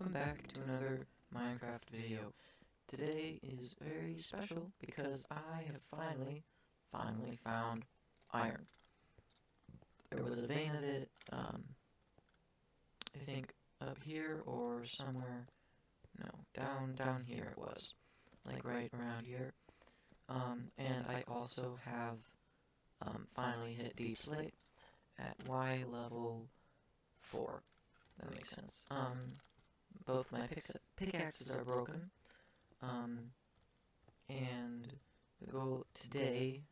welcome back to another Minecraft video. Today is very special because I have finally found iron. There was a vein of it, I think up here or somewhere, no, down here it was, like right around here. And I also have, finally hit deep slate at Y level 4. That makes sense. Both my pickaxes are broken, and the goal today,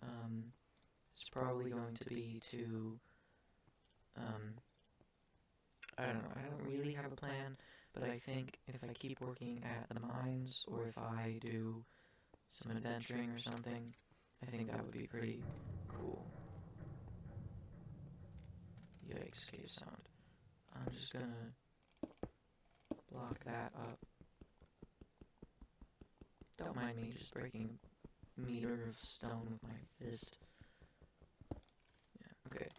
is probably going to be to, I don't know, I don't really have a plan, but I think if I keep working at the mines, or if I do some adventuring or something, I think that would be pretty cool. Yikes, cave sound. I'm just gonna block that up. Don't mind me just breaking a meter of stone with my fist. Yeah, okay.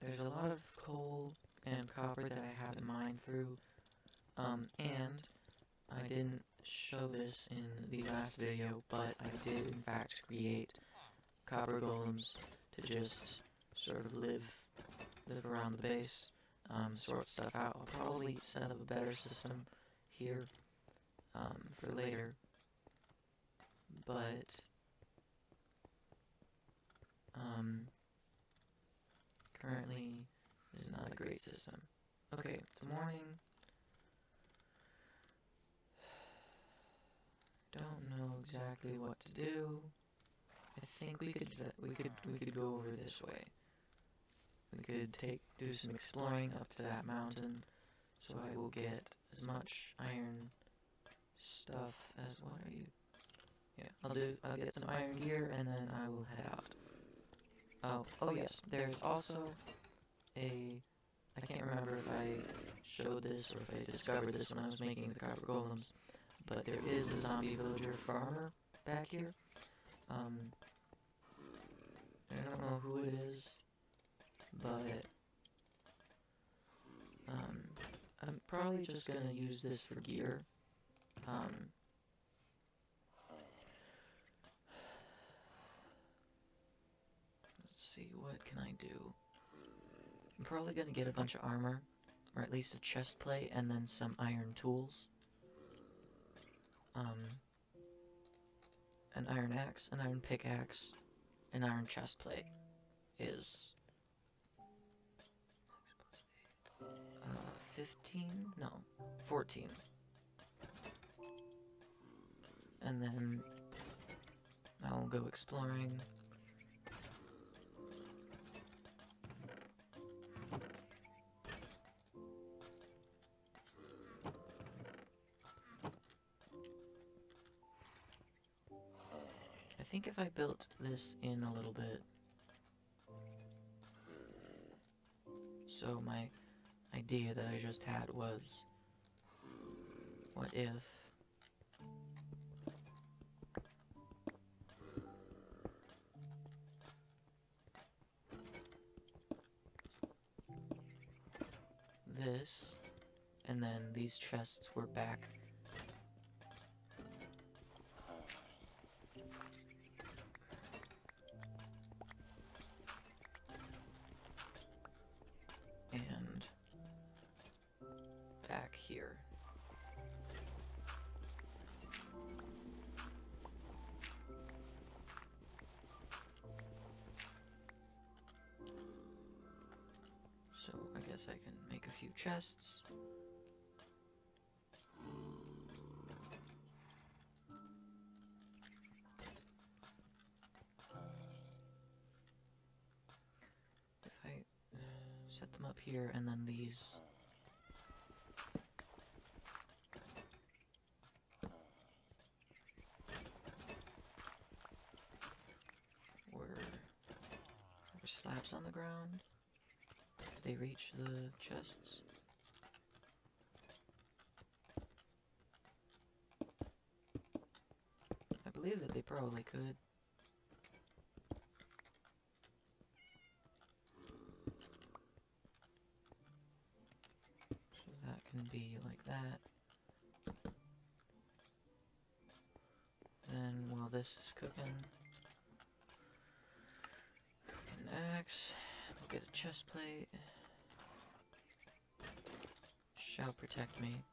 There's a lot of coal and copper that I have to mine through. And I didn't show this in the last video, but I did in fact create copper golems to just sort of live around the base, sort stuff out. I'll probably set up a better system here for later, but currently it is not a great system. Okay, it's morning. Don't know exactly what to do. I think we could go over this way. We could do some exploring up to that mountain, so I will get as much iron stuff as, what are you? Yeah, I'll get some iron gear and then I will head out. Oh yes, there's also I can't remember if I showed this or if I discovered this when I was making the copper golems, but there is a zombie villager farmer back here. I don't know who it is, but I'm probably just gonna use this for gear. Let's see, what can I do? I'm probably gonna get a bunch of armor, or at least a chest plate, and then some iron tools. An iron axe, an iron pickaxe, an iron chest plate is 15? No, 14. And then I'll go exploring. I think if I built this in a little bit, so my idea that I just had was, what if this, and then these chests were back and back here. So I guess I can make a few chests. If I set them up here, and then these were slabs on the ground. Could they reach the chests? I believe that they probably could. So that can be like that. Then while this is cooking, an axe, I'll get a chest plate. Shall protect me.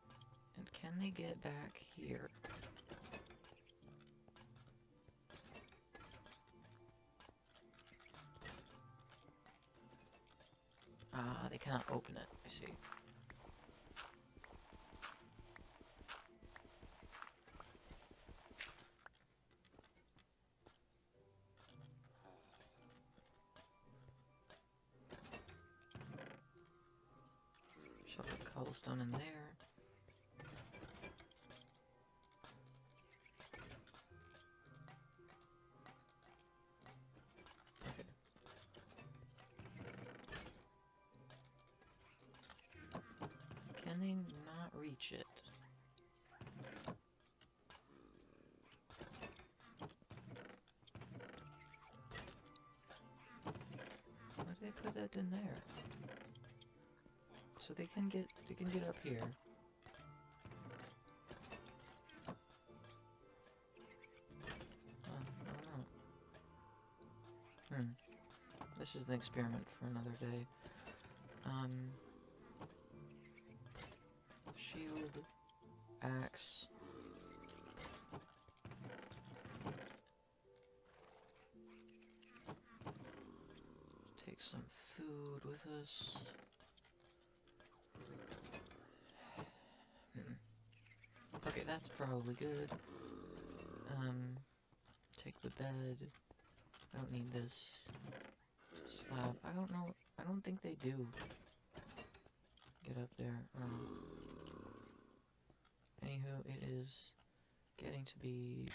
And can they get back here? Ah, they cannot open it, I see. Shall put cobblestone in there. Okay. Can they not reach it? Why did they put that in there? So they can get up here. I don't know. This is an experiment for another day. Shield, axe. Take some food with us. Okay, that's probably good. Take the bed. I don't need this slab. I don't know. I don't think they do. Get up there. Anywho, it is getting to be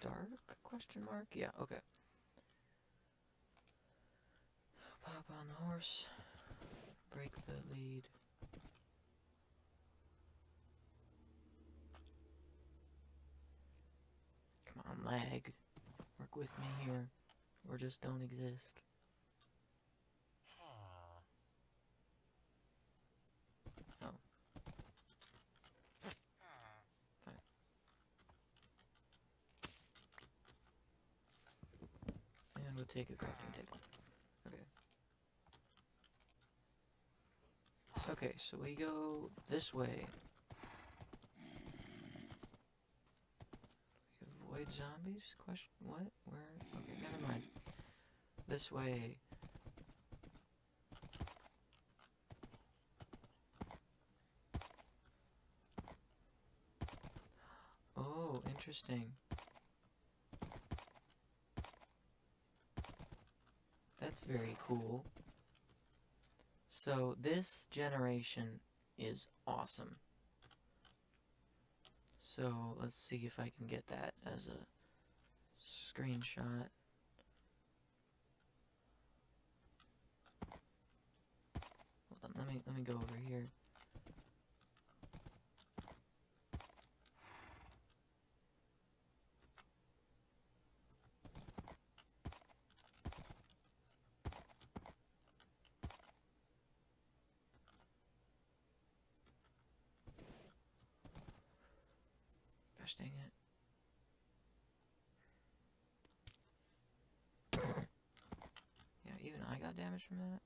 dark? Question mark? Yeah, okay. Pop on the horse. Break the lead. Come on, lag. Work with me here. Or just don't exist. Oh. Fine. And we'll take a crafting table. Okay. Okay, so we go this way. Avoid zombies? Question? What? Where? Okay, never mind. This way. Oh, interesting. That's very cool. So, this generation is awesome. So, let's see if I can get that as a screenshot. Hold on, let me go over here. Gosh dang it. Yeah, even I got damage from that.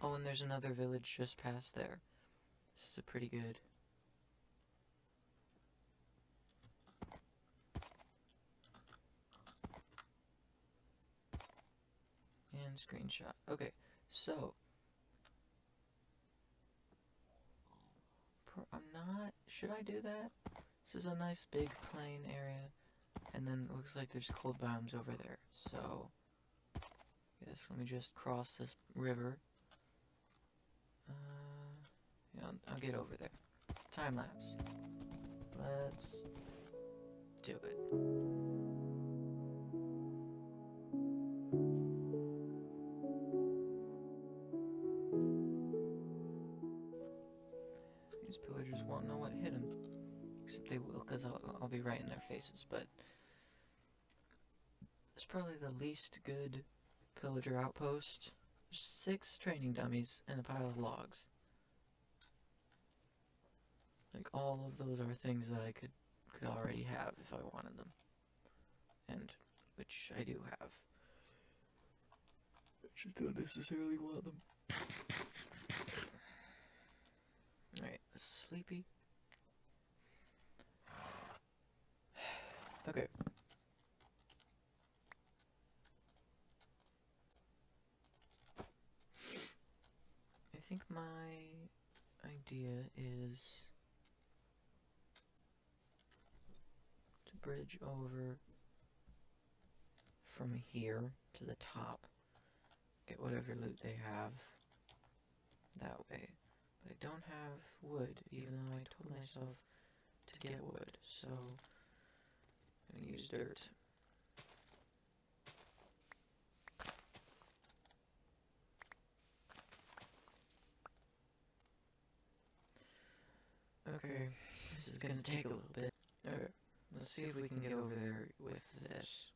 Oh, and there's another village just past there. This is a pretty good. And screenshot. Okay, so. I'm not. Should I do that? This is a nice big plain area. And then it looks like there's cold biomes over there. So. Yes, let me just cross this river. Yeah, I'll get over there. Time lapse. Let's do it. These pillagers won't know what hit them. they will, because I'll be right in their faces, but it's probably the least good pillager outpost. 6 training dummies and a pile of logs. Like, all of those are things that I could already have if I wanted them. And, which I do have. I just don't necessarily want them. Alright, sleepy. Okay. I think my idea is to bridge over from here to the top, get whatever loot they have that way. But I don't have wood, even though I told myself to get wood, so I'm gonna use dirt. Okay, this is gonna take a little bit. Alright, let's see if we can get over there with this.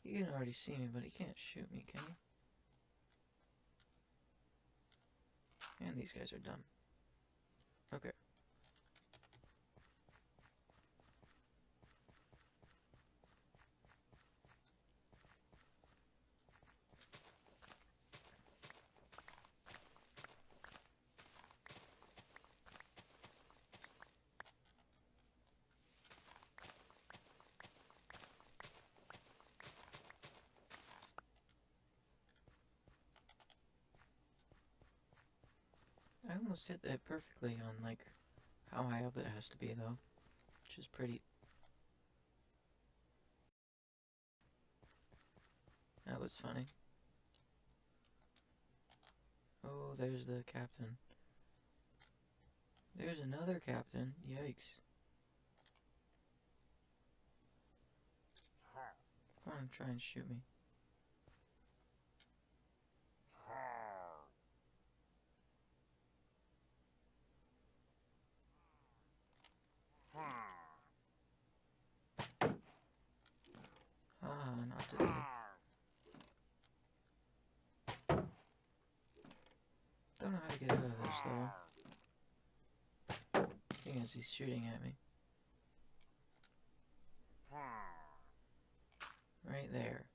You can already see me, but he can't shoot me, can he? And these guys are dumb. Okay. I almost hit that perfectly on, like, how high up it has to be, though. Which is pretty... That was funny. Oh, there's the captain. There's another captain. Yikes. Come on, try and shoot me. Ah, not today. Don't know how to get out of this, though. Seeing as he's shooting at me. Right there.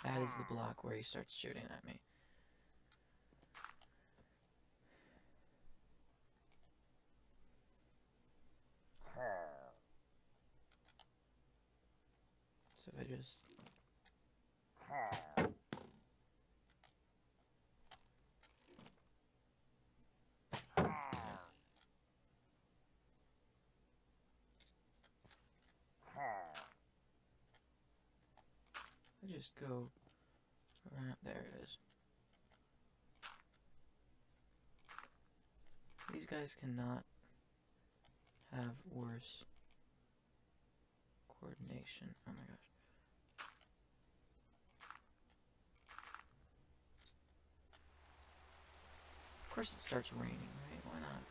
That is the block where he starts shooting at me. So if I just... I just go around... There it is. These guys cannot have worse coordination. Oh my gosh. Of course it starts raining, right? Why not?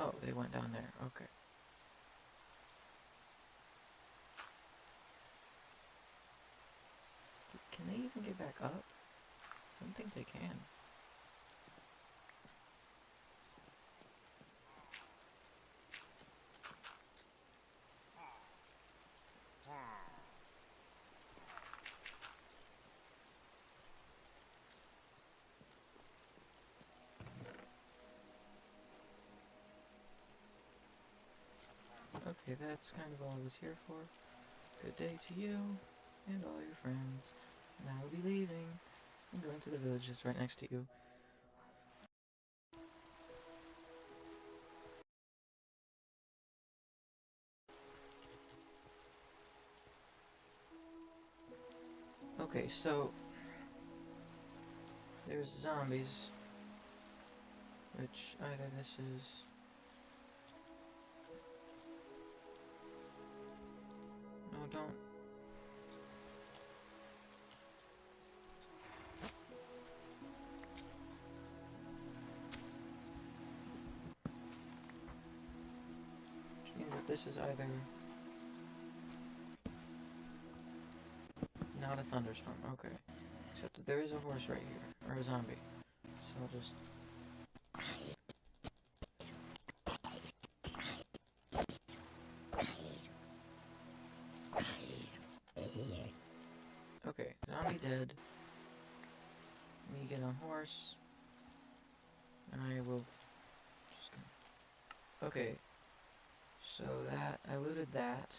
Oh, they went down there. Okay. Can they even get back up? I don't think they can. Okay, that's kind of all I was here for. Good day to you and all your friends. And I will be leaving and going to the village that's right next to you. Okay, so there's zombies, which either this is... No, don't. Which means that this is either not a thunderstorm. Okay. Except that there is a horse right here, or a zombie. So I'll just... Okay, zombie dead. Me get on horse. And I will just... Okay. So that, I looted that.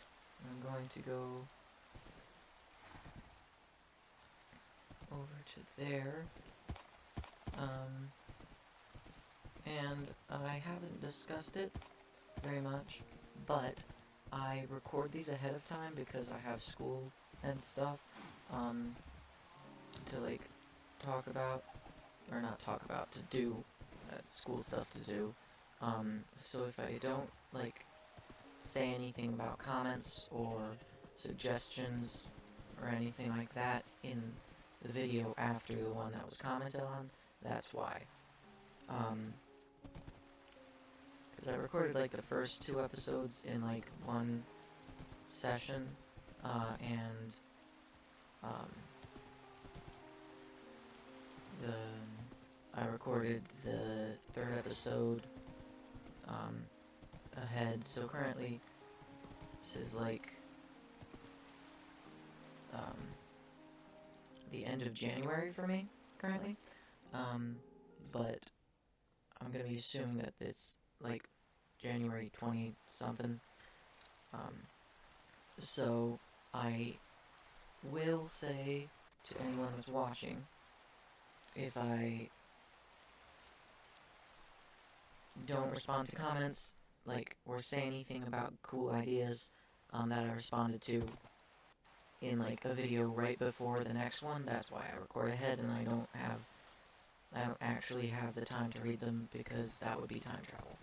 I'm going to go over to there. And I haven't discussed it very much, but I record these ahead of time because I have school and stuff, to, like, talk about, or not talk about, to do, school stuff to do. So if I don't, like, say anything about comments or suggestions or anything like that in the video after the one that was commented on, that's why. Because I recorded, like, the first 2 episodes in, like, one session, and, I recorded the 3rd episode, ahead, so currently, this is, like, the end of January for me, currently, but I'm gonna be assuming that it's, like, January 20-something, so I will say to anyone that's watching, if I don't respond to comments, like, or say anything about cool ideas, that I responded to in, like, a video right before the next one, that's why I record ahead, and I don't actually have the time to read them, because that would be time travel.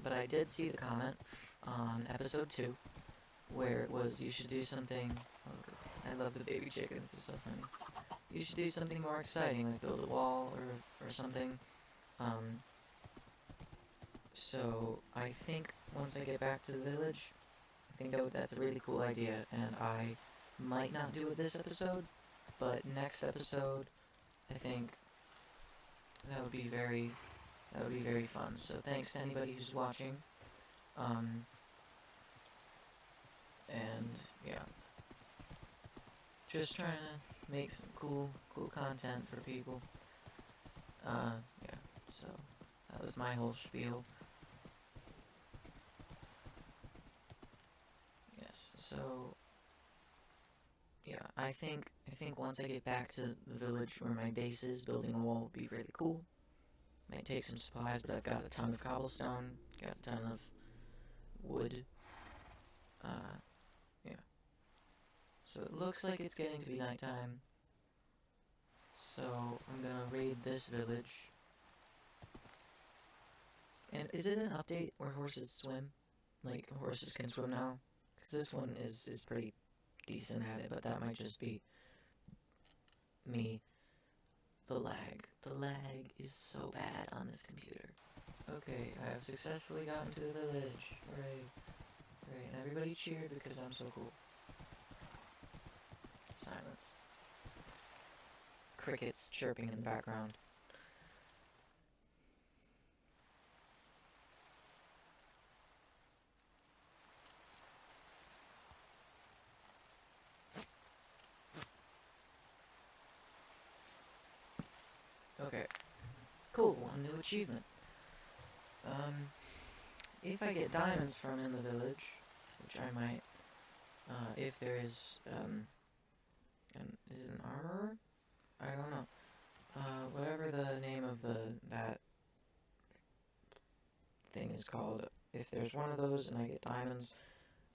But I did see the comment on episode 2, where it was, you should do something... Oh, I love the baby chickens, they're so funny. You should do something more exciting, like build a wall, or something. So, I think once I get back to the village, I think that's a really cool idea, and I might not do it this episode, but next episode, I think that would be very fun. So thanks to anybody who's watching, and yeah, just trying to make some cool content for people. Yeah, so that was my whole spiel. Yes, so yeah, I think once I get back to the village where my base is, building a wall would be really cool. Might take some supplies, but I've got a ton of cobblestone, got a ton of wood. Yeah. So it looks like it's getting to be nighttime. So I'm gonna raid this village. And is it an update where horses swim? Like, horses can swim now? Because this one is pretty decent at it, but that might just be me. The lag. The lag is so bad on this computer. Okay, I have successfully gotten to the village. Hooray. Hooray. And everybody cheered because I'm so cool. Silence. Crickets chirping in the background. Okay. Cool, one new achievement. if I get diamonds from in the village, which I might, if there is, is it an armorer? I don't know. Whatever the name of that thing is called, if there's one of those and I get diamonds,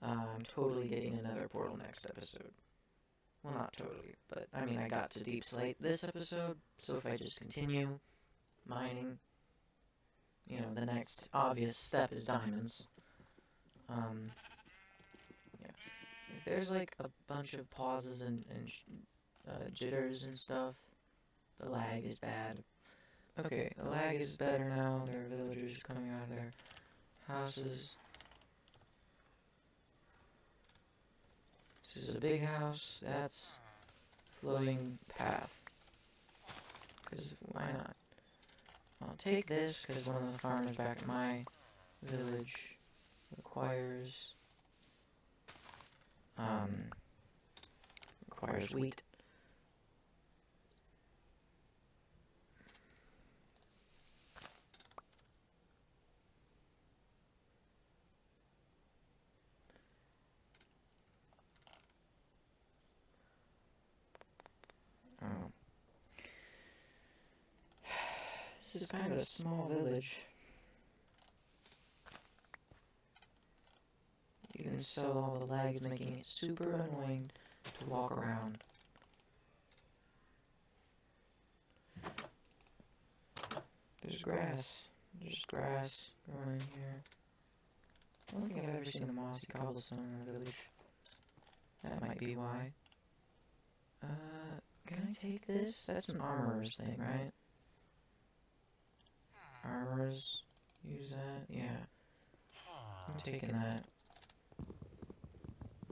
I'm totally getting another portal next episode. Well, not totally, but I mean, I got to Deep Slate this episode, so if I just continue mining, the next obvious step is diamonds. Yeah. If there's like a bunch of pauses and jitters and stuff, the lag is bad. Okay, the lag is better now. There are villagers coming out of their houses. This is a big house. That's floating path. Because why not? I'll take this because one of the farmers back at my village requires wheat. This is kind of a small village. Even so, all the lag is making it super annoying to walk around. There's grass. There's grass growing in here. I don't think I've ever seen a mossy cobblestone in a village. That might be why. Can I take this? That's an armorer's thing, right? Armorers use that? Yeah. I'm taking that.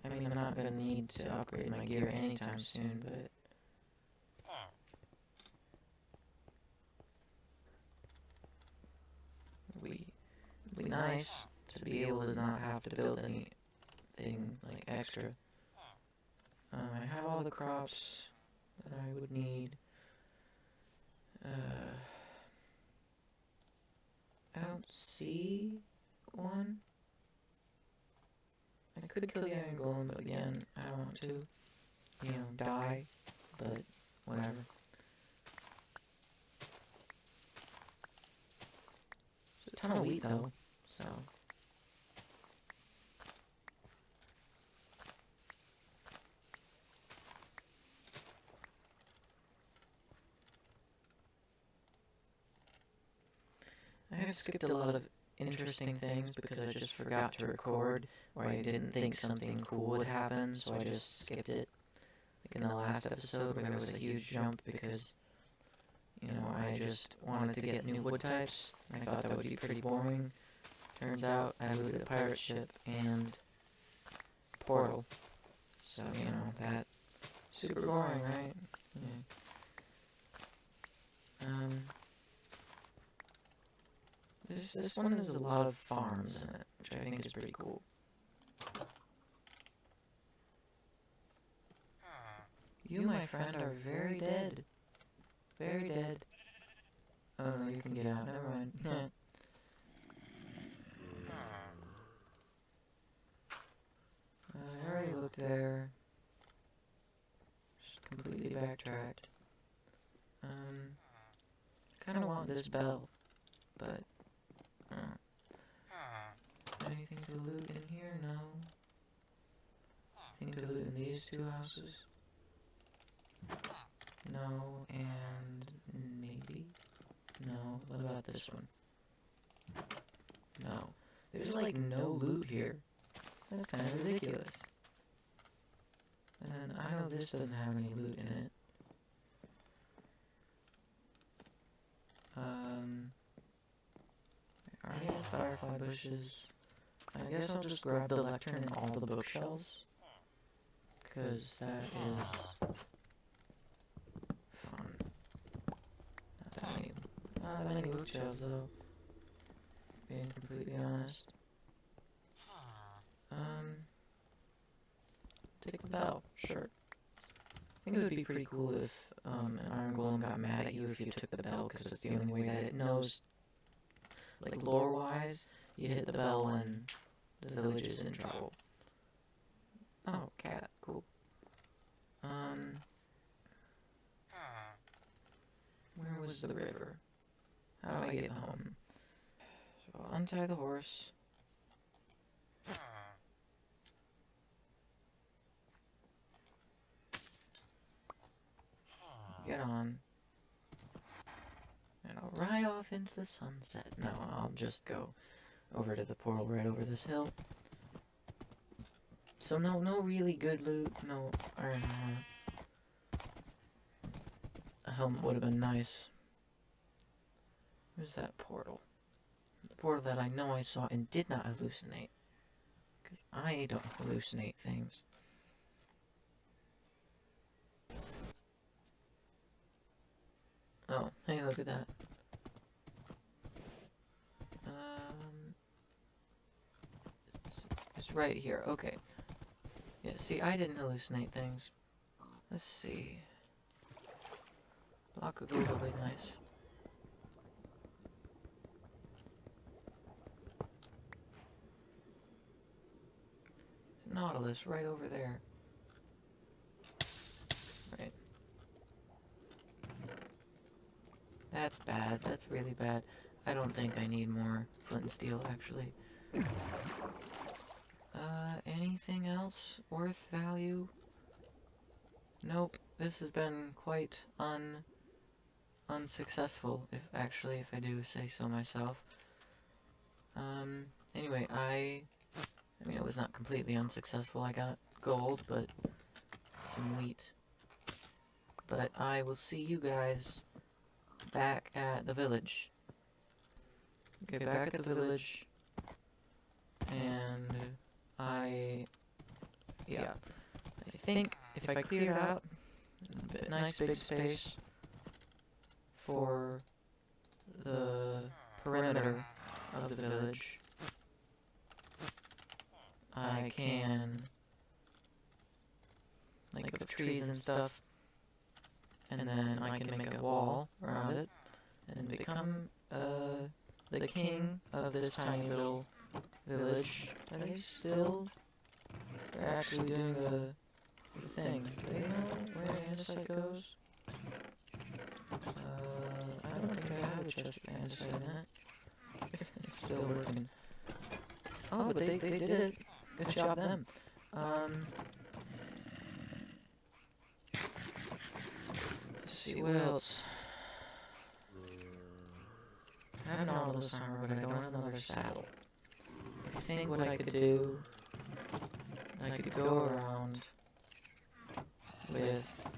I mean, I'm not gonna need to upgrade my gear anytime soon, but... It'd be nice to be able to not have to build anything, like, extra. I have all the crops that I would need. I don't see one. I could kill the iron golem, but again, I don't want to, die, but whatever. There's a ton of wheat, though, so... I have skipped a lot of interesting things because I just forgot to record, or I didn't think something cool would happen, so I just skipped it. Like in the last episode where there was a huge jump because, I just wanted to get new wood types, and I thought that would be pretty boring. Turns out I looted a pirate ship and portal. So, that super boring, right? Yeah. This one has a lot of farms in it, which I think is pretty cool. You, my friend, are very dead. Very dead. Oh no, you can get out. Never mind. I already looked there. Just completely backtracked. I kinda want this bell, but... Anything to loot in here? No. Anything to loot in these two houses? No, and maybe? No. What about this one? No. There's like no loot here. That's kind of ridiculous. And then I know this doesn't have any loot in it. I already have firefly bushes. I guess I'll just grab the lectern and all the bookshelves. Because that is fun. Not that many bookshelves though. Being completely honest. Take the bell, sure. I think it would be pretty cool if an iron golem got mad at you if you took the bell, because it's the only way that it knows, like lore-wise, you hit the bell when the village is in trouble. Oh, cat, cool. Where was the river? How do I get home? So I'll untie the horse. Get on. And I'll ride off into the sunset. No, I'll just go over to the portal right over this hill. So no really good loot, no iron armor. A helmet would have been nice. Where's that portal? The portal that I know I saw and did not hallucinate. Because I don't hallucinate things. Oh, hey, look at that. It's right here, okay. Yeah, see, I didn't hallucinate things. Let's see. Block of gold will be nice. Nautilus right over there. Right. That's bad. That's really bad. I don't think I need more flint and steel, actually. Anything else worth value? Nope. This has been quite unsuccessful, if I do say so myself. Anyway, I mean, it was not completely unsuccessful. I got gold, but some wheat. But I will see you guys back at the village. Okay, back at the village. And yeah. I think if I cleared out a nice big space for the perimeter of the village, I can, like, of trees and stuff, and then I can make a wall around it and become the king of this tiny little village. Are they still actually doing the thing? Do they know where andesite goes? I don't think I have a chest of andesite in it. It's still working. Oh, but they did it. Good job, them. Let's see, what else? I have Nautilus armor, but I don't have another saddle. I think what I could do, I could go around with,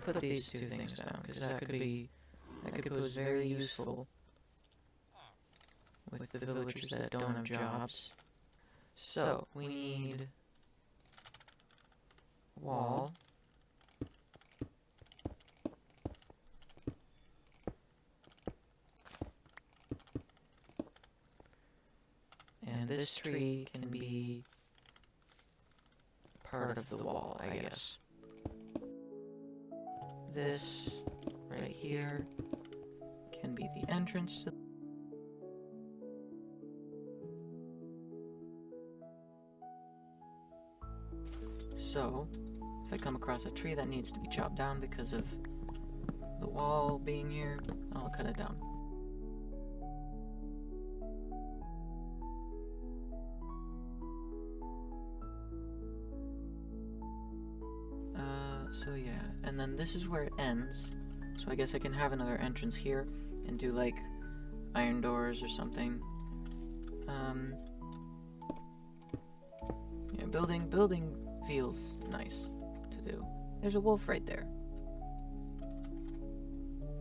put these two things down, because that could pose very useful with the villagers that don't have jobs. So, we need wall. And this tree can be part of the wall, I guess. This right here can be the entrance to. So, if I come across a tree that needs to be chopped down because of the wall being here, I'll cut it down. So yeah, and then this is where it ends. So I guess I can have another entrance here and do like iron doors or something. Yeah, building feels nice to do. There's a wolf right there.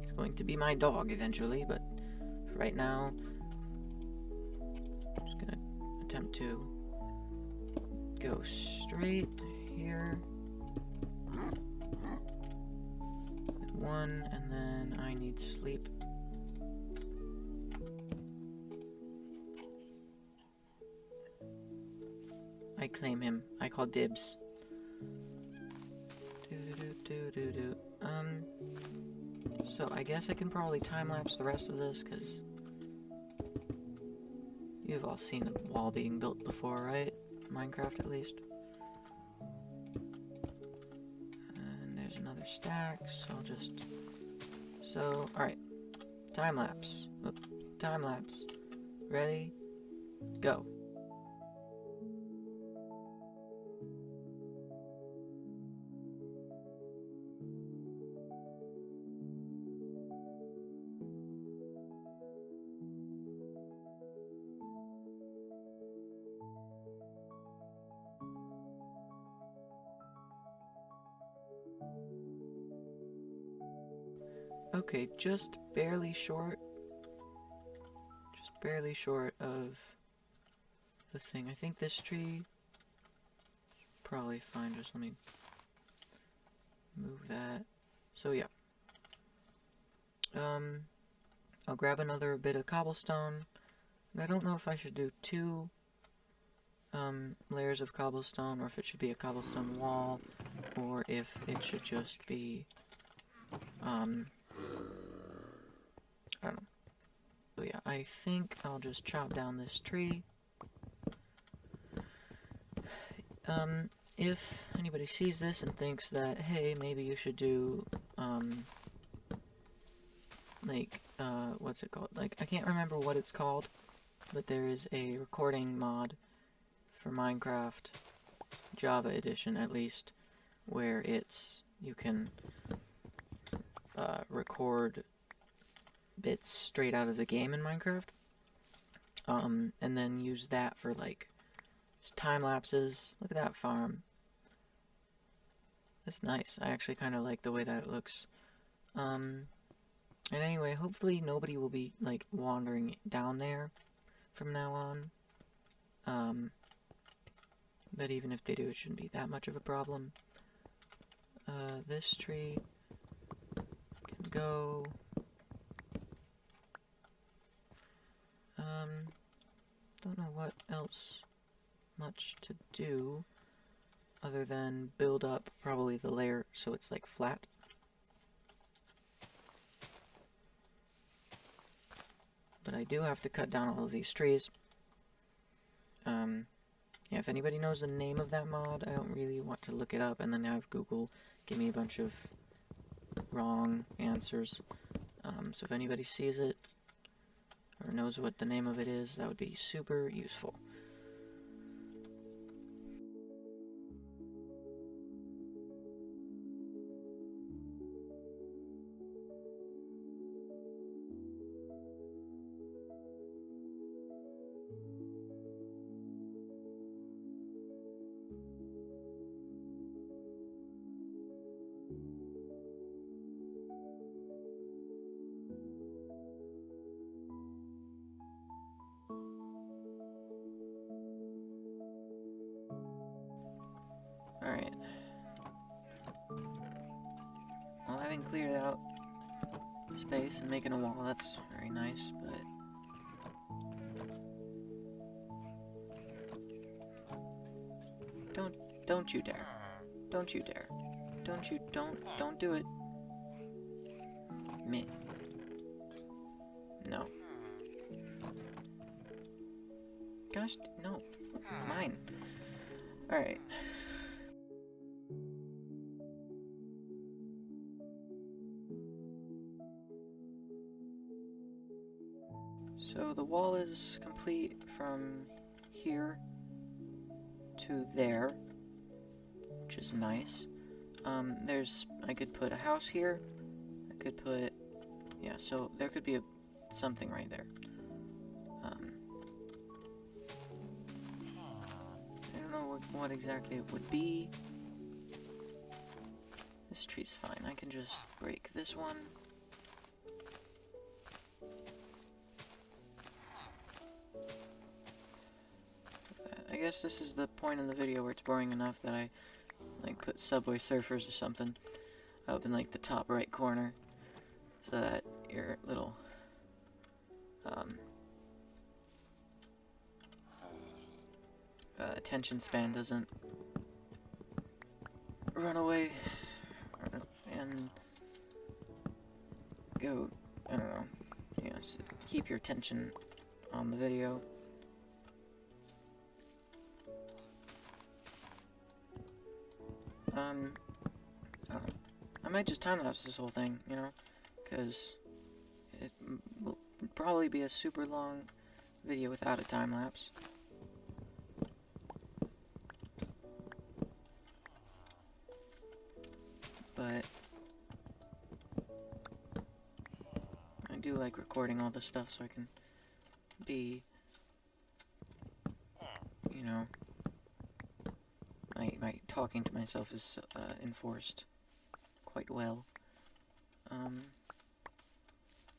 He's going to be my dog eventually, but for right now, I'm just gonna attempt to go straight here. One, and then I need sleep. I claim him. I call dibs. So I guess I can probably time-lapse the rest of this, because You've all seen a wall being built before, right? Minecraft, at least. And there's another stack, so I'll just... So, alright. Time lapse. Time lapse. Ready? Go. Okay, just barely short of the thing. I think this tree probably fine. Just let me move that. So yeah. I'll grab another bit of cobblestone. And I don't know if I should do 2 layers of cobblestone, or if it should be a cobblestone wall, or if it should just be I don't know. So yeah, I think I'll just chop down this tree. If anybody sees this and thinks that, hey, maybe you should do, like, what's it called? Like, I can't remember what it's called, but there is a recording mod for Minecraft, Java edition at least, where you can, record bits straight out of the game in Minecraft, and then use that for, like, time lapses. Look at that farm. That's nice. I actually kind of like the way that it looks. And anyway, hopefully nobody will be, like, wandering down there from now on. But even if they do, it shouldn't be that much of a problem. This tree can go. Don't know what else much to do other than build up probably the layer so it's like flat. But I do have to cut down all of these trees. Yeah, if anybody knows the name of that mod, I don't really want to look it up and then have Google give me a bunch of wrong answers. So if anybody sees it or knows what the name of it is, that would be super useful. Alright. Well, having cleared out space and making a wall, that's very nice, but... Don't you dare. Don't you dare. Don't do it. Me. No. Gosh, no. Mine. Alright. So the wall is complete from here to there, which is nice. I could put a house here. I could put, yeah, so there could be something right there. I don't know what exactly it would be. This tree's fine. I can just break this one. I guess this is the point in the video where it's boring enough that I, like, put Subway Surfers or something up in, like, the top right corner, so that your little, attention span doesn't run away, and go, I don't know, yes, keep your attention on the video. I don't know. I might just time-lapse this whole thing, you know? Because it will probably be a super long video without a time-lapse. But I do like recording all this stuff so I can be, you know, my talking to myself is enforced quite well. I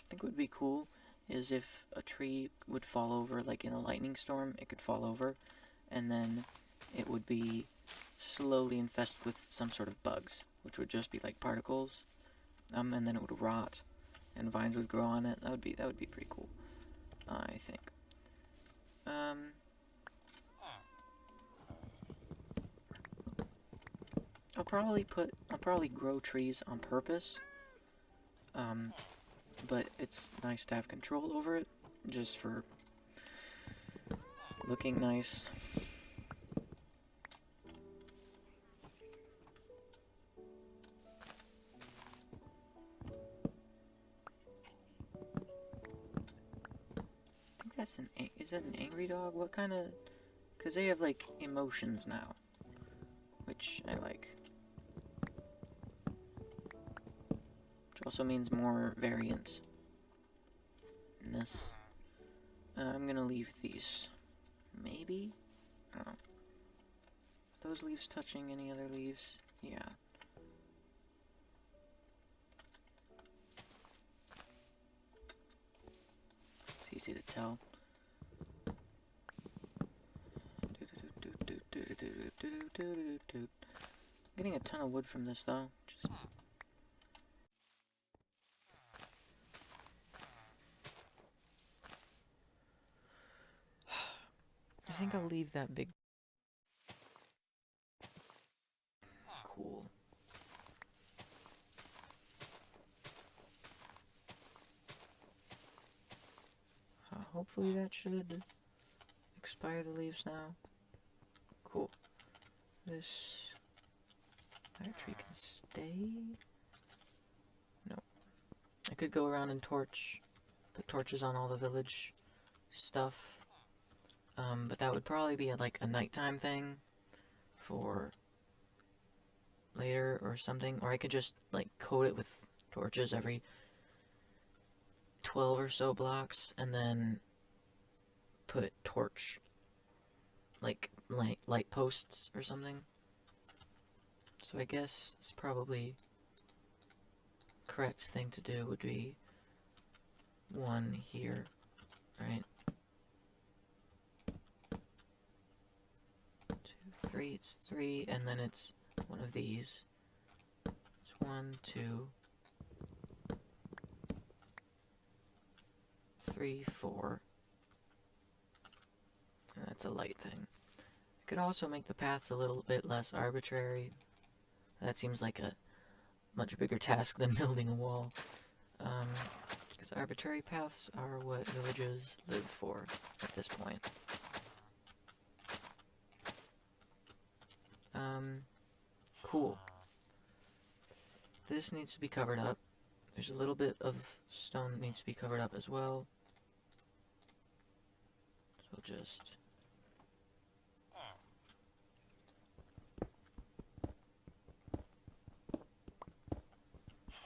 think what would be cool is if a tree would fall over, like in a lightning storm, it could fall over, and then it would be slowly infested with some sort of bugs, which would just be like particles, and then it would rot, and vines would grow on it. That would be pretty cool, I think. I'll probably grow trees on purpose, but it's nice to have control over it, just for looking nice. I think that's is that an angry dog? What kind of... Because they have, like, emotions now, which I like. Which also means more variance in this. I'm gonna leave these. Maybe? I don't know. Are those leaves touching any other leaves? Yeah. It's easy to tell. Getting a ton of wood from this though. Just I think I'll leave that big. Cool. Hopefully that should expire the leaves now. Cool. This fire tree can stay? No. I could go around and put torches on all the village stuff. But that would probably be like a nighttime thing for later or something. Or I could just like coat it with torches every 12 or so blocks and then put torch like light posts or something. So I guess it's probably correct thing to do would be one here, right? 2, 3, it's 3, and then it's one of these. It's 1, 2, 3, 4. And that's a light thing. I could also make the paths a little bit less arbitrary. That seems like a much bigger task than building a wall. Because arbitrary paths are what villages live for at this point. Cool. This needs to be covered up. There's a little bit of stone that needs to be covered up as well. So we'll just...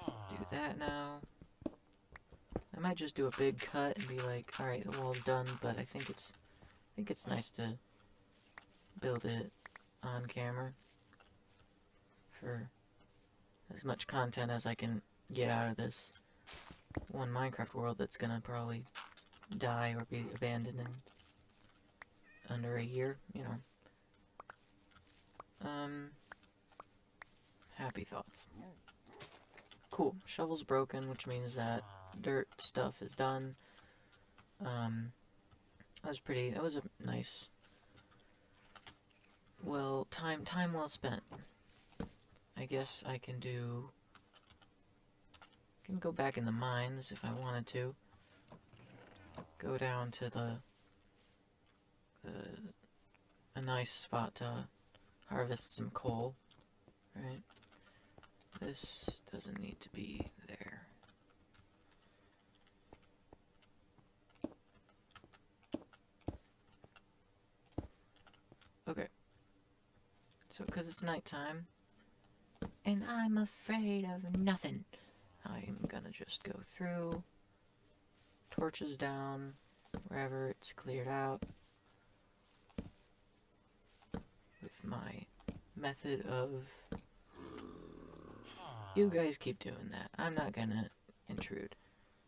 do that now. I might just do a big cut and be like, alright, the wall's done, but I think it's nice to build it on camera for as much content as I can get out of this one Minecraft world that's gonna probably die or be abandoned in under a year, you know. Happy thoughts. Cool. Shovel's broken, which means that dirt stuff is done. That was a nice, well, time well spent. I guess I can go back in the mines if I wanted to. Go down to a nice spot to harvest some coal. right? This doesn't need to be there. Okay. So, because it's nighttime, and I'm afraid of nothing, I'm gonna just go through, torches down, wherever it's cleared out, with my method of... You guys keep doing that. I'm not gonna intrude.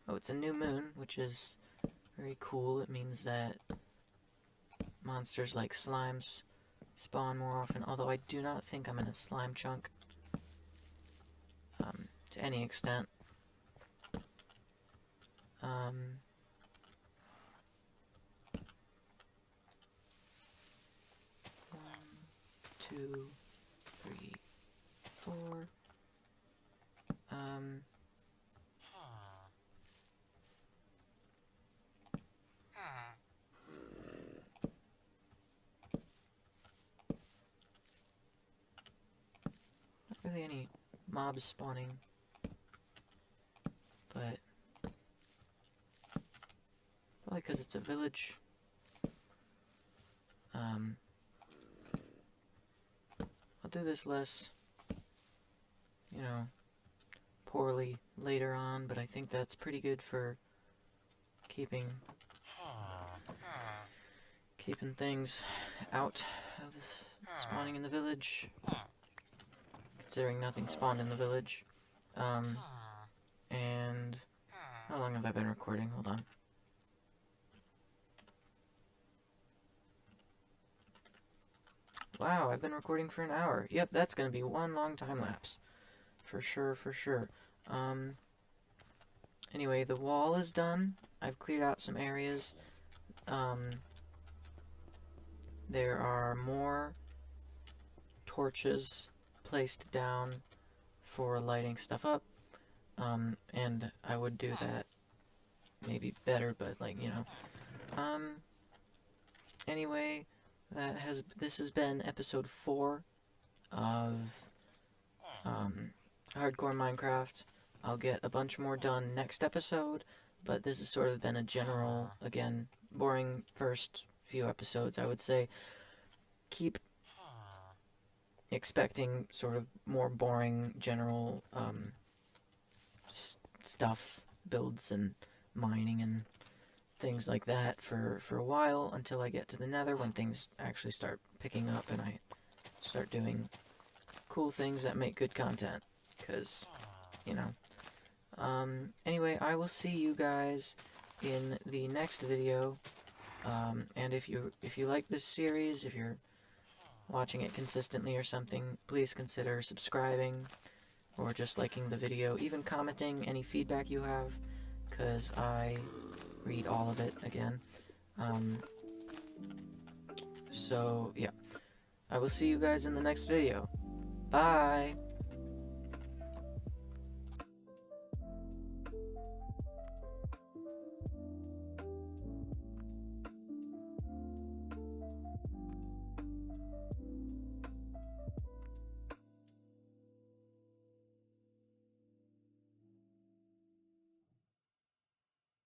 Oh, it's a new moon, which is very cool. It means that monsters like slimes spawn more often, although I do not think I'm in a slime chunk to any extent. 1, 2, 3, 4. Not really any mobs spawning, but probably because it's a village. I'll do this less, poorly later on, but I think that's pretty good for keeping things out of spawning in the village, considering nothing spawned in the village. And how long have I been recording? Hold on. Wow, I've been recording for an hour. Yep, that's gonna be one long time lapse. For sure, for sure. Anyway, the wall is done. I've cleared out some areas. There are more torches placed down for lighting stuff up. And I would do that maybe better, but anyway, this has been episode 4 of Hardcore Minecraft. I'll get a bunch more done next episode, but this has sort of been a general, again, boring first few episodes, I would say. Keep expecting sort of more boring, general, stuff, builds and mining and things like that for a while, until I get to the Nether, when things actually start picking up and I start doing cool things that make good content, because, anyway, I will see you guys in the next video, and if you like this series, if you're watching it consistently or something, please consider subscribing, or just liking the video, even commenting any feedback you have, because I read all of it again. So, yeah. I will see you guys in the next video. Bye!